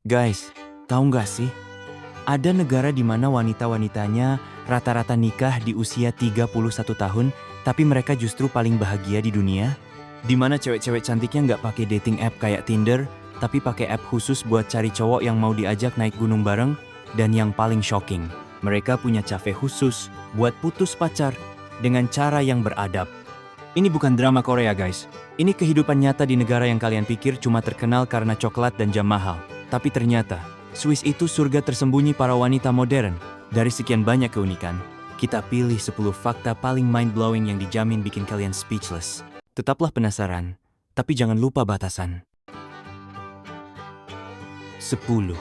Guys, tahu nggak sih? Ada negara di mana wanita-wanitanya rata-rata nikah di usia 31 tahun, tapi mereka justru paling bahagia di dunia? Di mana cewek-cewek cantiknya nggak pakai dating app kayak Tinder, tapi pakai app khusus buat cari cowok yang mau diajak naik gunung bareng? Dan yang paling shocking, mereka punya cafe khusus buat putus pacar dengan cara yang beradab. Ini bukan drama Korea, guys. Ini kehidupan nyata di negara yang kalian pikir cuma terkenal karena coklat dan jam mahal. Tapi ternyata, Swiss itu surga tersembunyi para wanita modern. Dari sekian banyak keunikan, kita pilih 10 fakta paling mind-blowing yang dijamin bikin kalian speechless. Tetaplah penasaran, tapi jangan lupa batasan. 10.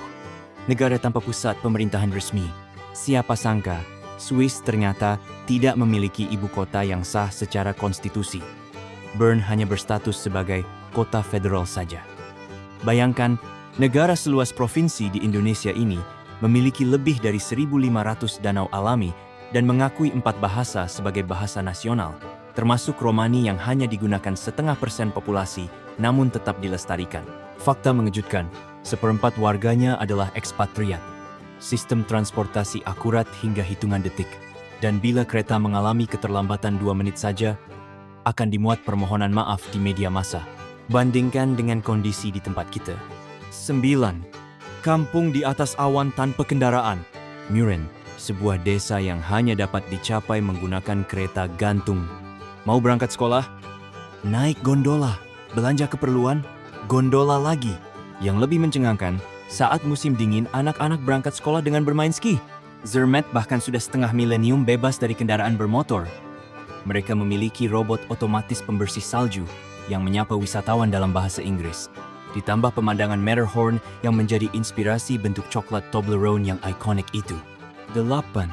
Negara tanpa pusat pemerintahan resmi. Siapa sangka, Swiss ternyata tidak memiliki ibu kota yang sah secara konstitusi. Bern hanya berstatus sebagai kota federal saja. Bayangkan, negara seluas provinsi di Indonesia ini memiliki lebih dari 1.500 danau alami dan mengakui 4 bahasa sebagai bahasa nasional, termasuk Romani yang hanya digunakan 0,5% populasi namun tetap dilestarikan. Fakta mengejutkan, 1/4 warganya adalah ekspatriat. Sistem transportasi akurat hingga hitungan detik. Dan bila kereta mengalami keterlambatan 2 menit saja, akan dimuat permohonan maaf di media massa. Bandingkan dengan kondisi di tempat kita. 9. Kampung di atas awan tanpa kendaraan. Muren, sebuah desa yang hanya dapat dicapai menggunakan kereta gantung. Mau berangkat sekolah? Naik gondola. Belanja keperluan? Gondola lagi. Yang lebih mencengangkan, saat musim dingin anak-anak berangkat sekolah dengan bermain ski. Zermatt bahkan sudah setengah milenium bebas dari kendaraan bermotor. Mereka memiliki robot otomatis pembersih salju yang menyapa wisatawan dalam bahasa Inggris. Ditambah pemandangan Matterhorn yang menjadi inspirasi bentuk coklat Toblerone yang ikonik itu. 8.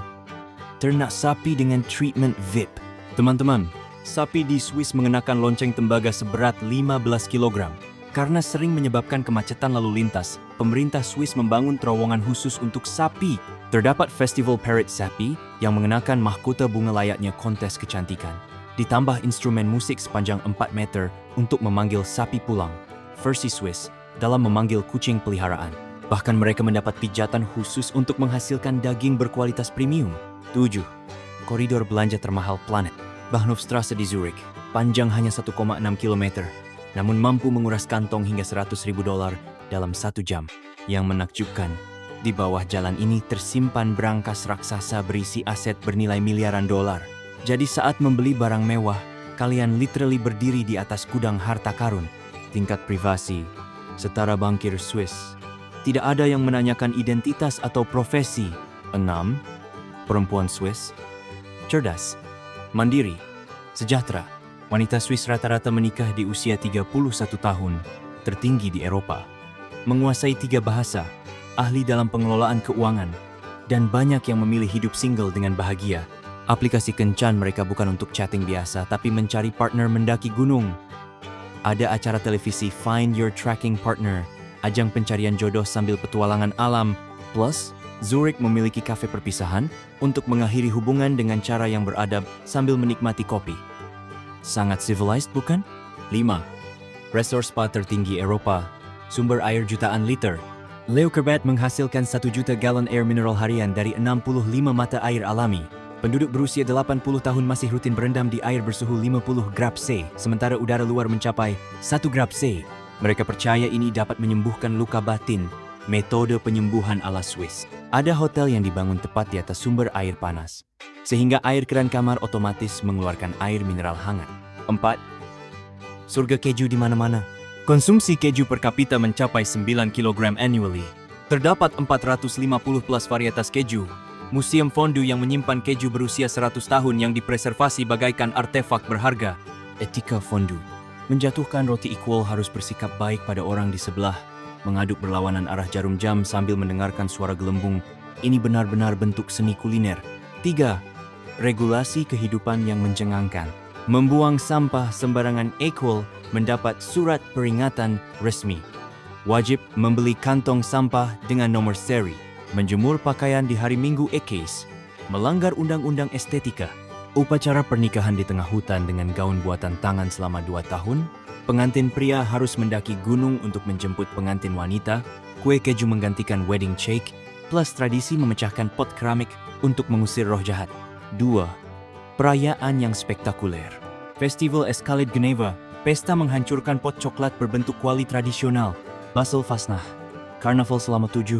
Ternak sapi dengan treatment VIP. Teman-teman, sapi di Swiss mengenakan lonceng tembaga seberat 15 kg. Karena sering menyebabkan kemacetan lalu lintas, pemerintah Swiss membangun terowongan khusus untuk sapi. Terdapat festival parade sapi yang mengenakan mahkota bunga layaknya kontes kecantikan. Ditambah instrumen musik sepanjang 4 meter untuk memanggil sapi pulang. Versi Swiss dalam memanggil kucing peliharaan. Bahkan mereka mendapat pijatan khusus untuk menghasilkan daging berkualitas premium. 7. Koridor belanja termahal planet. Bahnhofstrasse di Zurich, panjang hanya 1,6 km. Namun mampu menguras kantong hingga $100.000 dalam 1 jam. Yang menakjubkan, di bawah jalan ini tersimpan berangkas raksasa berisi aset bernilai miliaran dolar. Jadi saat membeli barang mewah, kalian literally berdiri di atas gudang harta karun. Tingkat privasi, setara bankir Swiss. Tidak ada yang menanyakan identitas atau profesi. 6. Perempuan Swiss. Cerdas, mandiri, sejahtera. Wanita Swiss rata-rata menikah di usia 31 tahun, tertinggi di Eropa. Menguasai 3 bahasa, ahli dalam pengelolaan keuangan, dan banyak yang memilih hidup single dengan bahagia. Aplikasi kencan mereka bukan untuk chatting biasa, tapi mencari partner mendaki gunung. Ada acara televisi Find Your Tracking Partner, ajang pencarian jodoh sambil petualangan alam. Plus, Zurich memiliki kafe perpisahan untuk mengakhiri hubungan dengan cara yang beradab sambil menikmati kopi. Sangat civilized bukan? 5. Resort spa tertinggi Eropa. Sumber air jutaan liter. Leukerbad menghasilkan 1 juta galon air mineral harian dari 65 mata air alami. Penduduk berusia 80 tahun masih rutin berendam di air bersuhu 50 grad C, sementara udara luar mencapai 1 grad C. Mereka percaya ini dapat menyembuhkan luka batin. Metode penyembuhan ala Swiss. Ada hotel yang dibangun tepat di atas sumber air panas, sehingga air keran kamar otomatis mengeluarkan air mineral hangat. 4. Surga keju di mana-mana. Konsumsi keju per kapita mencapai 9 kg annually. Terdapat 450 plus varietas keju. Museum fondue yang menyimpan keju berusia 100 tahun yang dipreservasi bagaikan artefak berharga. Etika fondue. Menjatuhkan roti equal harus bersikap baik pada orang di sebelah. Mengaduk berlawanan arah jarum jam sambil mendengarkan suara gelembung. Ini benar-benar bentuk seni kuliner. 3. Regulasi kehidupan yang mencengangkan. Membuang sampah sembarangan equal mendapat surat peringatan resmi. Wajib membeli kantong sampah dengan nomor seri. Menjemur pakaian di hari Minggu Ekes. Melanggar undang-undang estetika. Upacara pernikahan di tengah hutan dengan gaun buatan tangan selama 2 tahun. Pengantin pria harus mendaki gunung untuk menjemput pengantin wanita. Kue keju menggantikan wedding cake, plus tradisi memecahkan pot keramik untuk mengusir roh jahat. 2. Perayaan yang spektakuler. Festival Escalade Geneva, pesta menghancurkan pot coklat berbentuk kuali tradisional. Basel Fasnach, karnaval selama 72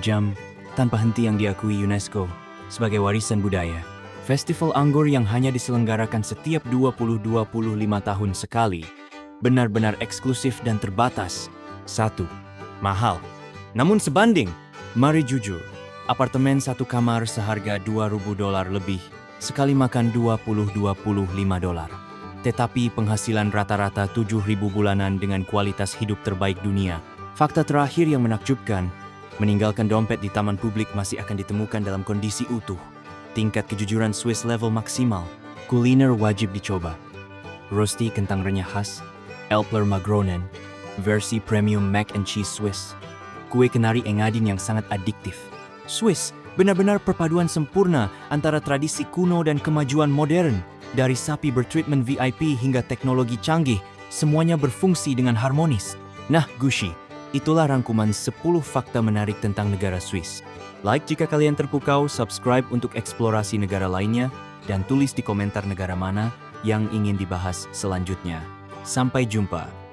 jam, tanpa henti yang diakui UNESCO sebagai warisan budaya. Festival anggur yang hanya diselenggarakan setiap 20-25 tahun sekali. Benar-benar eksklusif dan terbatas. 1. Mahal. Namun sebanding. Mari jujur, apartemen satu kamar seharga $2.000 lebih, sekali makan $20-25. Tetapi penghasilan rata-rata 7.000 bulanan dengan kualitas hidup terbaik dunia. Fakta terakhir yang menakjubkan, meninggalkan dompet di taman publik masih akan ditemukan dalam kondisi utuh. Tingkat kejujuran Swiss level maksimal. Kuliner wajib dicoba. Rosti kentang renyah khas, Elpler Magronen, versi premium mac and cheese Swiss. Kue kenari Engadin yang sangat adiktif. Swiss, benar-benar perpaduan sempurna antara tradisi kuno dan kemajuan modern. Dari sapi bertreatment VIP hingga teknologi canggih, semuanya berfungsi dengan harmonis. Nah, Gushi, itulah rangkuman 10 fakta menarik tentang negara Swiss. Like jika kalian terpukau, subscribe untuk eksplorasi negara lainnya, dan tulis di komentar negara mana yang ingin dibahas selanjutnya. Sampai jumpa.